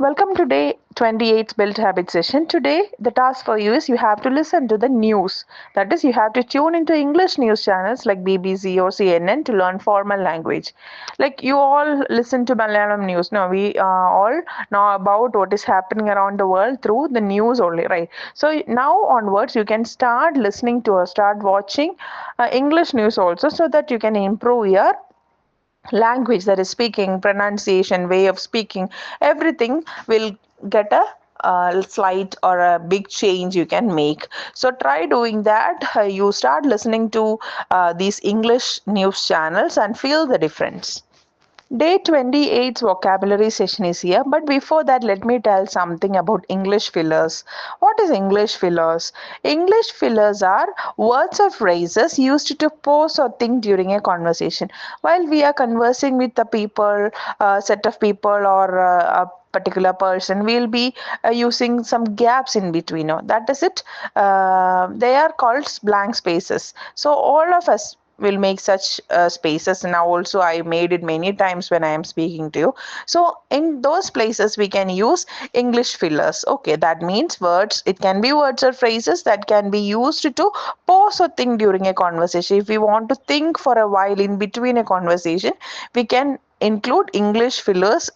Welcome to day 28th Build Habit session. Today, the task for you is you have to listen to the news. That is, you have to tune into English news channels like BBC or CNN to learn formal language. Like you all listen to Malayalam news. Now, we all know about what is happening around the world through the news only, right? So now onwards, you can start listening to or start watching English news also so that you can improve your language, that is speaking, pronunciation, way of speaking, everything will get a slight or a big change you can make. So try doing that. You start listening to these English news channels and feel the difference. Day 28's vocabulary session is here, but before that, let me tell something about English fillers. What is English fillers? English fillers are words or phrases used to pause or think during a conversation. While we are conversing with a people, set of people, or a particular person, we'll be using some gaps in between. That is it. They are called blank spaces. So all of us will make such spaces. Now also I made it many times when I am speaking to you. So in those places we can use English fillers. Okay, that means words. It can be words or phrases that can be used to pause or think during a conversation. If we want to think for a while in between a conversation, we can include English fillers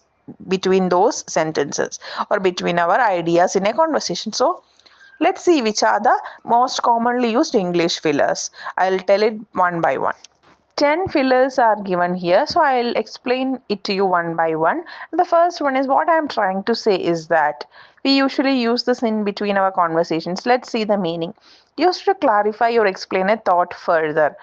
between those sentences or between our ideas in a conversation. So let's see which are the most commonly used English fillers. I'll tell it one by one. 10 fillers are given here, so I'll explain it to you one by one. The first one is what I'm trying to say is that we usually use this in between our conversations. Let's see the meaning. Used to clarify or explain a thought further.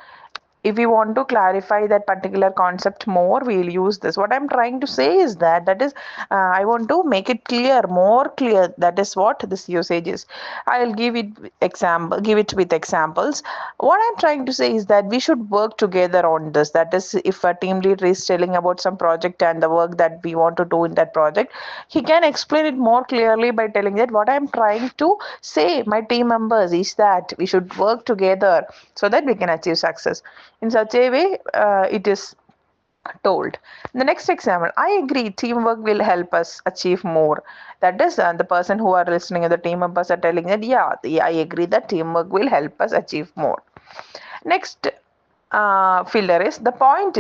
If we want to clarify that particular concept more, we'll use this. What I'm trying to say is that is I want to make it clear, more clear. That is what this usage is. I'll give it with examples. What I'm trying to say is that we should work together on this. That is, if a team leader is telling about some project and the work that we want to do in that project, he can explain it more clearly by telling that what I'm trying to say, my team members, is that we should work together so that we can achieve success. In such a way, it is told. The next example, I agree, teamwork will help us achieve more. That is, the person who are listening, the team members are telling that, yeah, I agree that teamwork will help us achieve more. Next filler is the point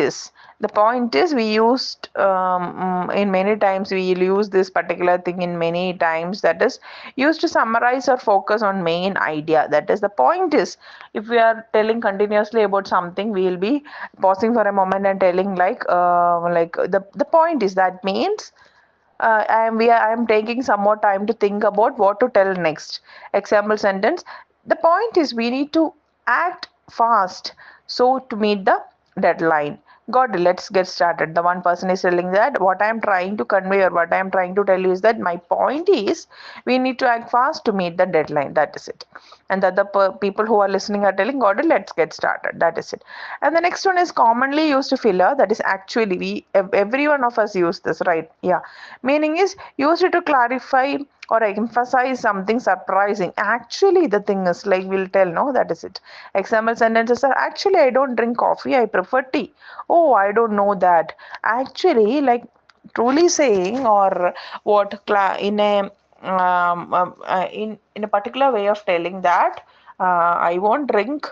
is we used in many times, we will use this particular thing in many times, that is used to summarize or focus on main idea. That is, the point is, if we are telling continuously about something, we will be pausing for a moment and telling like the point is, that means I am taking some more time to think about what to tell next. Example sentence. The point is we need to act fast so to meet the deadline. Got it. Let's get started. The one person is telling that what I am trying to convey or what I am trying to tell you is that my point is we need to act fast to meet the deadline. That is it. And the other people who are listening are telling, got it, let's get started. That is it. And the next one is commonly used filler. That is actually every one of us use this, right? Yeah. Meaning is used to clarify or emphasize something surprising. Actually, the thing is, like we'll tell, no, that is it. Example sentences are, actually, I don't drink coffee, I prefer tea. Oh, I don't know that. Actually, like truly saying, or what in a in a particular way of telling that I won't drink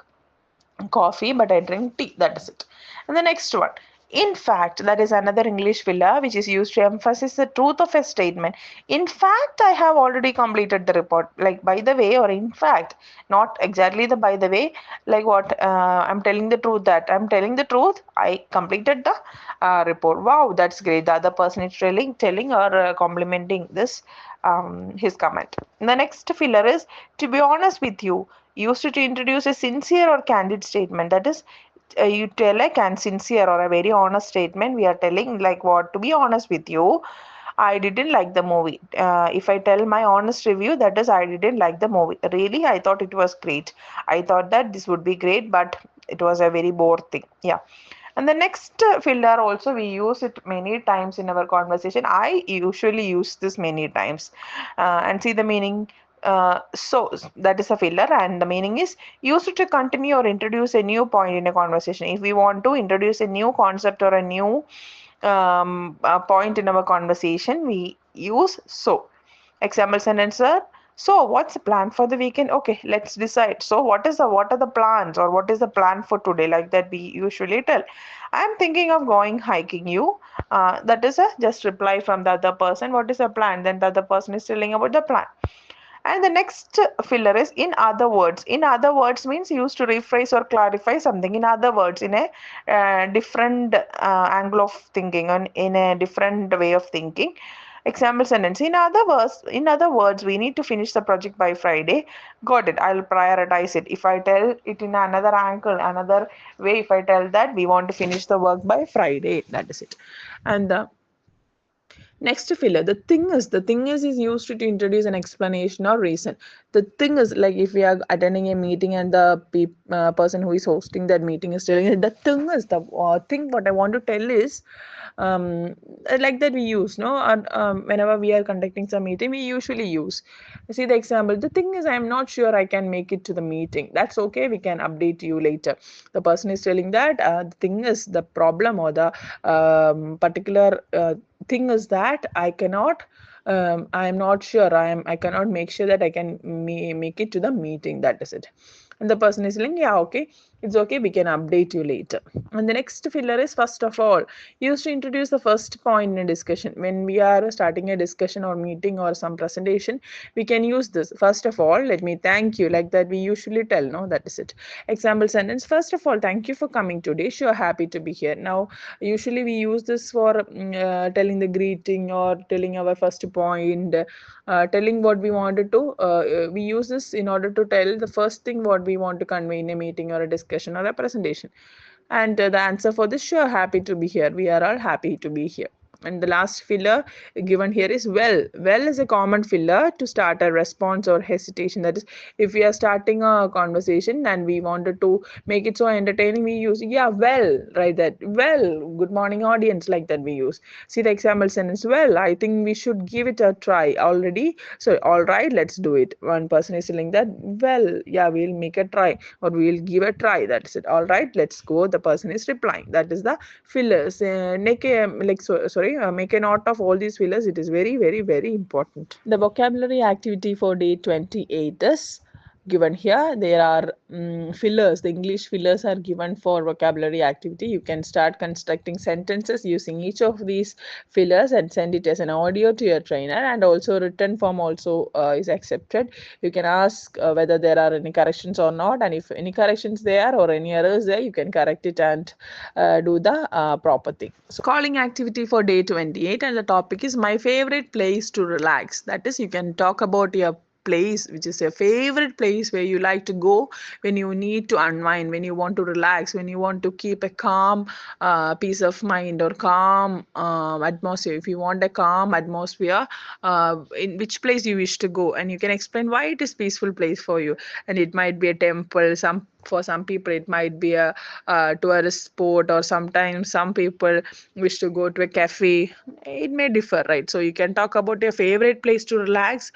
coffee, but I drink tea. That is it. And the next one. In fact, that is another English filler which is used to emphasize the truth of a statement. In fact, I have already completed the report. Like, by the way, or in fact, not exactly the by the way, like what I'm telling the truth, that I'm telling the truth, I completed the report. Wow, that's great. The other person is telling or complimenting this his comment. The next filler is, to be honest with you, used to introduce a sincere or candid statement. That is, you tell a sincere or a very honest statement. We are telling, like, what, to be honest with you, I didn't like the movie. If I tell my honest review, that is, I didn't like the movie. Really, I thought it was great. I thought that this would be great, but it was a very bored thing. Yeah. And the next filler also, we use it many times in our conversation. I usually use this many times. And see the meaning. So that is a filler, and the meaning is used to continue or introduce a new point in a conversation. If we want to introduce a new concept or a new point in our conversation, we use so. Example sentence, sir. So, what's the plan for the weekend? Okay, let's decide. So, what are the plans, or what is the plan for today? Like that, we usually tell. I'm thinking of going hiking. You, that is a just reply from the other person. What is the plan? Then the other person is telling about the plan. And the next filler is in other words. In other words means used to rephrase or clarify something. In other words, in a different angle of thinking, and in a different way of thinking. Example sentence. In other words, we need to finish the project by Friday. Got it. I'll prioritize it. If I tell it in another angle, another way, if I tell that we want to finish the work by Friday, that is it. And the next filler, the thing is used to introduce an explanation or reason. The thing is, like if we are attending a meeting and the person who is hosting that meeting is telling it, the thing is, the thing what I want to tell is, like that we use, no, whenever we are conducting some meeting, we usually use. See the example. The thing is, I'm not sure I can make it to the meeting. That's okay. We can update you later. The person is telling that the thing is, the problem or the particular thing is that I cannot. I am not sure. I cannot make sure that I can make it to the meeting. That is it. And the person is saying, yeah, okay, it's okay, we can update you later. And the next filler is first of all, used to introduce the first point in a discussion. When we are starting a discussion or meeting or some presentation, we can use this. First of all, let me thank you, like that we usually tell, no, that is it. Example sentence, first of all, thank you for coming today. Sure, happy to be here. Now, usually we use this for telling the greeting or telling our first point, telling what we wanted to. We use this in order to tell the first thing what we want to convey in a meeting or a discussion or a presentation. And the answer for this, sure, happy to be here. We are all happy to be here. And the last filler given here is well. Well is a common filler to start a response or hesitation. That is, if we are starting a conversation and we wanted to make it so entertaining, we use, yeah, well, right, that, well, good morning, audience, like that we use. See the example sentence, well, I think we should give it a try already. So, all right, let's do it. One person is telling that, well, yeah, we'll make a try or we'll give a try. That's it. All right, let's go. The person is replying. That is the fillers. Make a note of all these fillers. It is very, very, very important. The vocabulary activity for day 28 is given here. There are fillers. The English fillers are given for vocabulary activity. You can start constructing sentences using each of these fillers and send it as an audio to your trainer, and also written form also is accepted. You can ask whether there are any corrections or not, and if any corrections there or any errors there, you can correct it and do the proper thing. So calling activity for day 28, and the topic is my favorite place to relax. That is, you can talk about your place which is your favorite place where you like to go when you need to unwind, when you want to relax, when you want to keep a calm peace of mind or calm atmosphere. If you want a calm atmosphere, in which place you wish to go, and you can explain why it is peaceful place for you. And it might be a temple, some for some people it might be a tourist spot, or sometimes some people wish to go to a cafe. It may differ, right? So you can talk about your favorite place to relax.